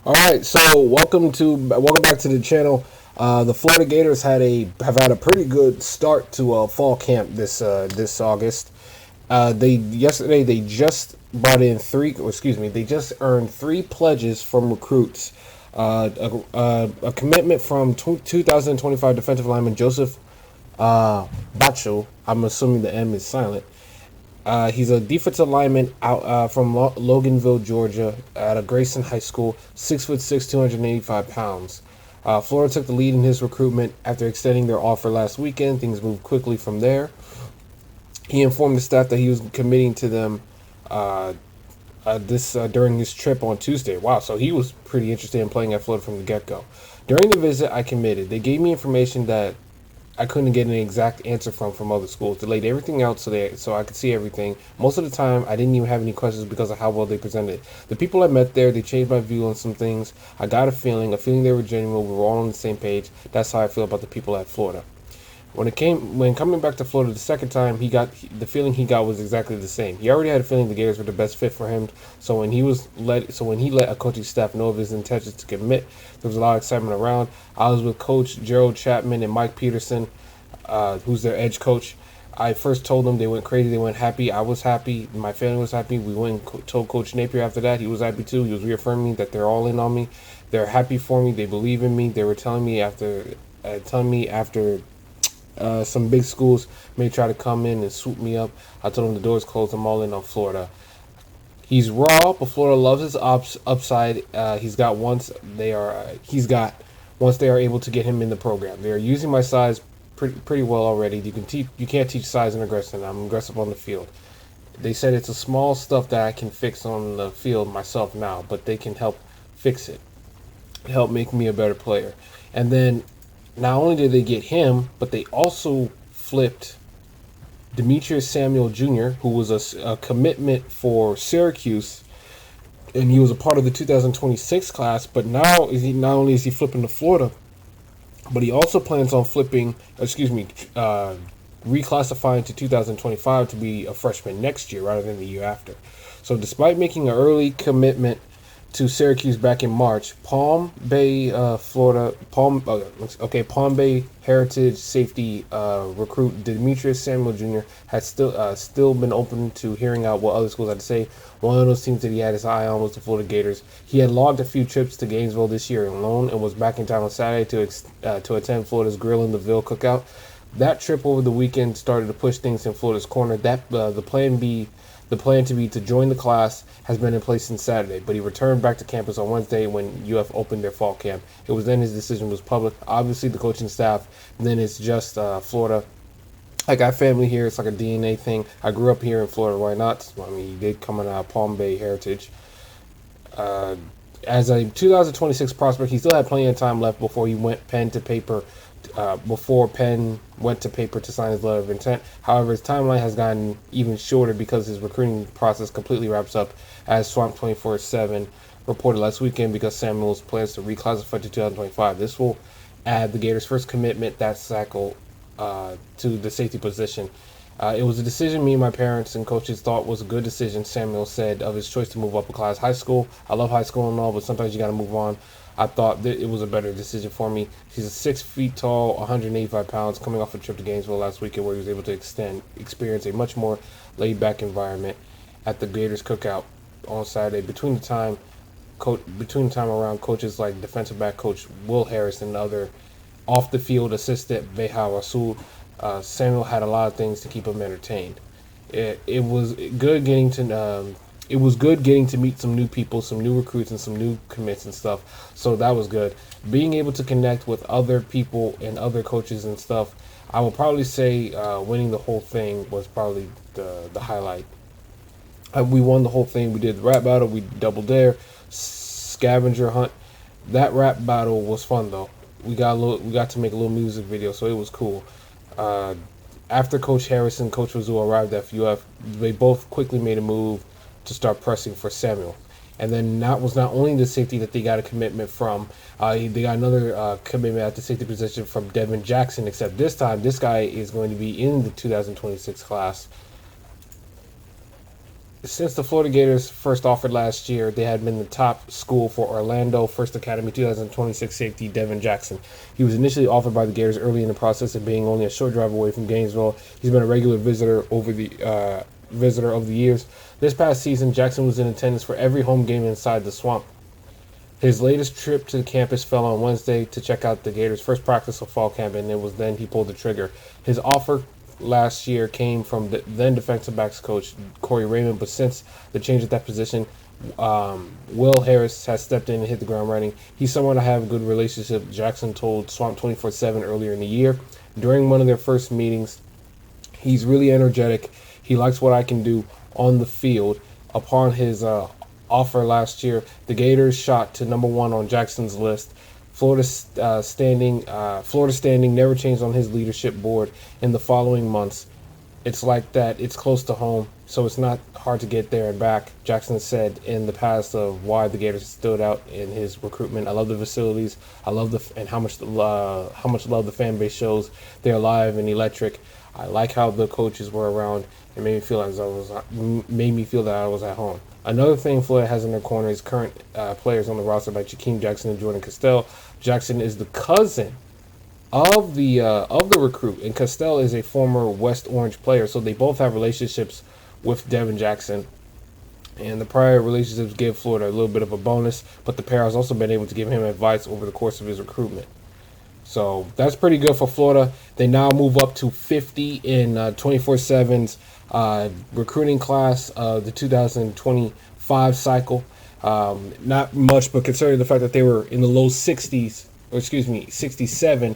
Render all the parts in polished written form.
All right, so welcome back to the channel. The Florida Gators have had a pretty good start to fall camp this August. They just brought in they just earned three pledges from recruits. A commitment from 2025 defensive lineman Joseph Bacho. I'm assuming the M is silent. He's a defensive lineman out from Loganville, Georgia, at a Grayson High School, 6'6", 285 pounds. Florida took the lead in his recruitment after extending their offer last weekend. Things moved quickly from there. He informed the staff that he was committing to them during his trip on Tuesday. Wow, so he was pretty interested in playing at Florida from the get-go. During the visit, I committed. They gave me information that I couldn't get an exact answer from other schools. They laid everything out so I could see everything. Most of the time, I didn't even have any questions because of how well they presented. The people I met there, they changed my view on some things. I got a feeling they were genuine. We were all on the same page. That's how I feel about the people at Florida. When coming back to Florida the second time, the feeling he got was exactly the same. He already had a feeling the Gators were the best fit for him. So when he let a coaching staff know of his intentions to commit, there was a lot of excitement around. I was with Coach Gerald Chapman and Mike Peterson, who's their edge coach. I first told them, they went crazy, they went happy. I was happy, my family was happy. We went and told Coach Napier after that. He was happy too. He was reaffirming that they're all in on me. They're happy for me. They believe in me. They were telling me after some big schools may try to come in and swoop me up. I told him the door's closed. I'm all in on Florida. He's raw, but Florida loves his upside. Once they are able to get him in the program. They are using my size pretty well already. You can't teach size and aggression. I'm aggressive on the field. They said it's a small stuff that I can fix on the field myself now, but they can help fix it, help make me a better player. And then not only did they get him, but they also flipped Demetrius Samuel Jr., who was a commitment for Syracuse, and he was a part of the 2026 class. But not only is he flipping to Florida, but he also plans on reclassifying to 2025 to be a freshman next year rather than the year after. So despite making an early commitment to Syracuse back in March, Palm Bay, Florida, Palm Bay Heritage safety recruit Demetrius Samuel Jr. has still been open to hearing out what other schools had to say. One of those teams that he had his eye on was the Florida Gators. He had logged a few trips to Gainesville this year alone and was back in town on Saturday to attend Florida's Grill in the Ville cookout. That trip over the weekend started to push things in Florida's corner. The plan to join the class has been in place since Saturday, but he returned back to campus on Wednesday when UF opened their fall camp. It was then his decision was public. Obviously, the coaching staff, then it's just Florida. I got family here. It's like a DNA thing. I grew up here in Florida. Why not? I mean, he did come out of Palm Bay Heritage. As a 2026 prospect, he still had plenty of time left before he went pen to paper. Before Penn went to paper to sign his letter of intent. However, his timeline has gotten even shorter because his recruiting process completely wraps up, as Swamp 24/7 reported last weekend, because Samuels plans to reclassify to 2025. This will add the Gators' first commitment that cycle to the safety position. It was a decision me and my parents and coaches thought was a good decision, Samuel said of his choice to move up a class. High school, I love high school and all, but sometimes you got to move on. I thought that it was a better decision for me. He's 6 feet tall, 185 pounds, coming off a trip to Gainesville last weekend where he was able to experience a much more laid-back environment at the Gators cookout on Saturday. Between the time around, coaches like defensive back coach Will Harris and other off-the-field assistant Beha Rasul, Samuel had a lot of things to keep him entertained. It was good getting to meet some new people, some new recruits, and some new commits and stuff. So that was good. Being able to connect with other people and other coaches and stuff, I will probably say winning the whole thing was probably the highlight. We won the whole thing. We did the rap battle. We double dare, scavenger hunt. That rap battle was fun though. We got to make a little music video, so it was cool. After Coach Harris and Coach Razul arrived at UF, they both quickly made a move to start pressing for Samuel. And then that was not only the safety that they got a commitment from, they got another commitment at the safety position from Devin Jackson, except this time this guy is going to be in the 2026 class. Since the Florida Gators first offered last year, they had been the top school for Orlando First Academy 2026 safety Devin Jackson. He was initially offered by the Gators early in the process of being only a short drive away from Gainesville. He's been a regular visitor of the years. This past season, Jackson was in attendance for every home game inside the Swamp. His latest trip to the campus fell on Wednesday to check out the Gators' first practice of fall camp, and it was then he pulled the trigger. His offer last year came from the then defensive backs coach Corey Raymond, but since the change at that position, Will Harris has stepped in and hit the ground running. He's someone I have a good relationship with, Jackson told Swamp 24/7 earlier in the year. During one of their first meetings, he's really energetic. He likes what I can do on the field. Upon his offer last year, the Gators shot to number one on Jackson's list. Florida standing never changed on his leadership board in the following months. It's like that. It's close to home, so it's not hard to get there and back, Jackson said in the past of why the Gators stood out in his recruitment. I love the facilities. I love how much love the fan base shows. They're alive and electric. I like how the coaches were around. It made me feel that I was at home. Another thing Florida has in their corner is current players on the roster like Jakeem Jackson and Jordan Castell. Jackson is the cousin of the recruit, and Castell is a former West Orange player, so they both have relationships with Devin Jackson. And the prior relationships gave Florida a little bit of a bonus, but the pair has also been able to give him advice over the course of his recruitment. So that's pretty good for Florida. They now move up to 50 in 24/7's recruiting class, the 2025 cycle. Not much, but considering the fact that they were in the low 60s, or 67,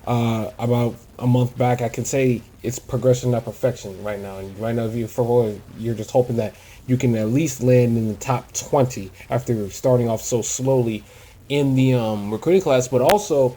about a month back, I can say it's progression, not perfection right now. And right now, if you're just hoping that you can at least land in the top 20 after starting off so slowly in the recruiting class. But also,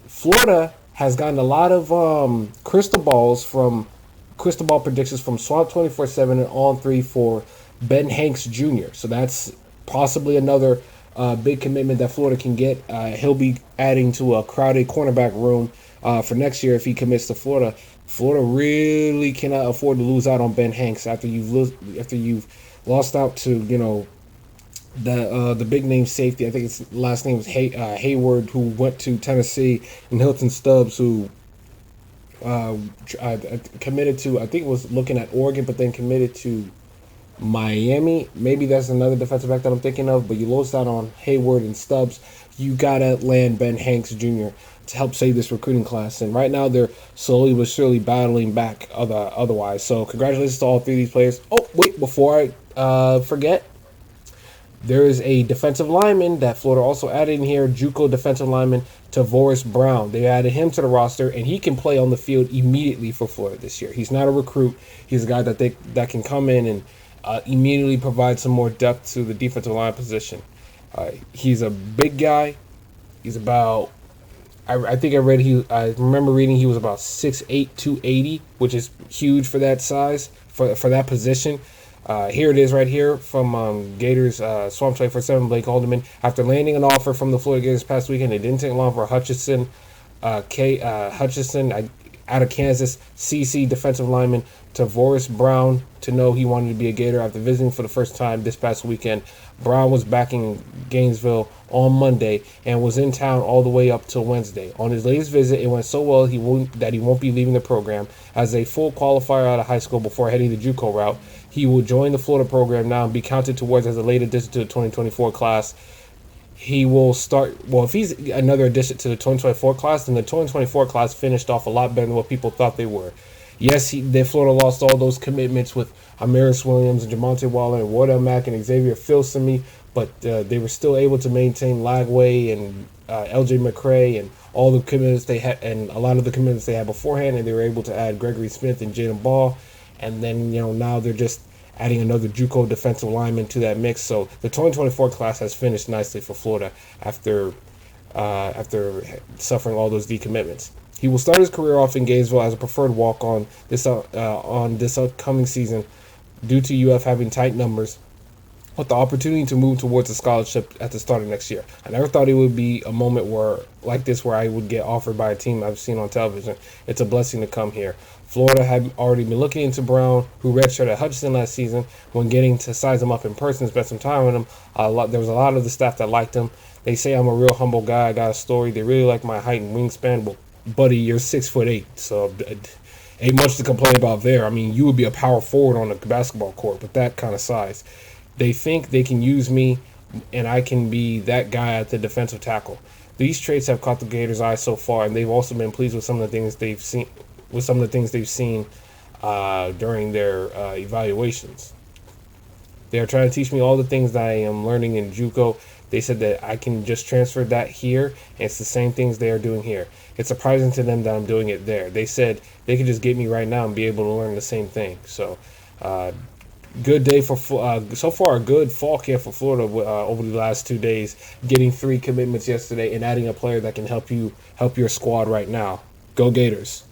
Florida has gotten a lot of crystal ball predictions from Swamp 24/7 and On 3 for Ben Hanks Jr. So that's possibly another big commitment that Florida can get. He'll be adding to a crowded cornerback room for next year if he commits to Florida. Florida really cannot afford to lose out on Ben Hanks after you've lost out to the big name safety. I think his last name was Hayward, who went to Tennessee, and Hilton Stubbs, who committed to, I think it was looking at Oregon, but then committed to Miami. Maybe that's another defensive back that I'm thinking of, but you lost out on Hayward and Stubbs. You gotta land Ben Hanks Jr. to help save this recruiting class, and right now they're slowly but surely battling back otherwise. So congratulations to all three of these players. Oh wait, before I forget, there is a defensive lineman that Florida also added in here, JUCO defensive lineman Tavoris Brown. They added him to the roster, and he can play on the field immediately for Florida this year. He's not a recruit. He's a guy that can come in and immediately provide some more depth to the defensive line position. He's a big guy. He's about, I remember reading he was about 6'8", 280, which is huge for that size, for that position. Here it is right here from Gators Swamp 24/7 Blake Alderman. After landing an offer from the Florida Gators past weekend, it didn't take long for Hutchinson out of Kansas, CC defensive lineman Tavoris Brown to know he wanted to be a Gator after visiting for the first time this past weekend. Brown was back in Gainesville on Monday and was in town all the way up till Wednesday. On his latest visit, it went so well that he won't be leaving the program. As a full qualifier out of high school before heading the JUCO route, he will join the Florida program now and be counted towards as a late addition to the 2024 class. He will start, well, if he's another addition to the 2024 class, then the 2024 class finished off a lot better than what people thought they were. Yes, Florida lost all those commitments with Amaris Williams and Jamonte Waller and Wardell Mack and Xavier Filsamy, but they were still able to maintain Lagway and LJ McCray and all the commitments they had, and a lot of the commitments they had beforehand, and they were able to add Gregory Smith and Jaden Ball, and then now they're just adding another JUCO defensive lineman to that mix. So the 2024 class has finished nicely for Florida after suffering all those decommitments. He will start his career off in Gainesville as a preferred walk-on this upcoming season due to UF having tight numbers, with the opportunity to move towards a scholarship at the start of next year. I never thought it would be a moment where I would get offered by a team I've seen on television. It's a blessing to come here. Florida had already been looking into Brown, who redshirted at Hutchinson last season. When getting to size him up in person, spend some time with him, there was a lot of the staff that liked him. They say I'm a real humble guy. I got a story. They really like my height and wingspan. Well, buddy, you're 6'8", so ain't much to complain about there. I mean, you would be a power forward on a basketball court with that kind of size. They think they can use me, and I can be that guy at the defensive tackle. These traits have caught the Gators' eye so far, and they've also been pleased with some of the things they've seen. During their evaluations. They are trying to teach me all the things that I am learning in JUCO. They said that I can just transfer that here, and it's the same things they are doing here. It's surprising to them that I'm doing it there. They said they could just get me right now and be able to learn the same thing. So, good day for so far. A good fall camp for Florida over the last 2 days. Getting 3 commitments yesterday and adding a player that can help your squad right now. Go Gators!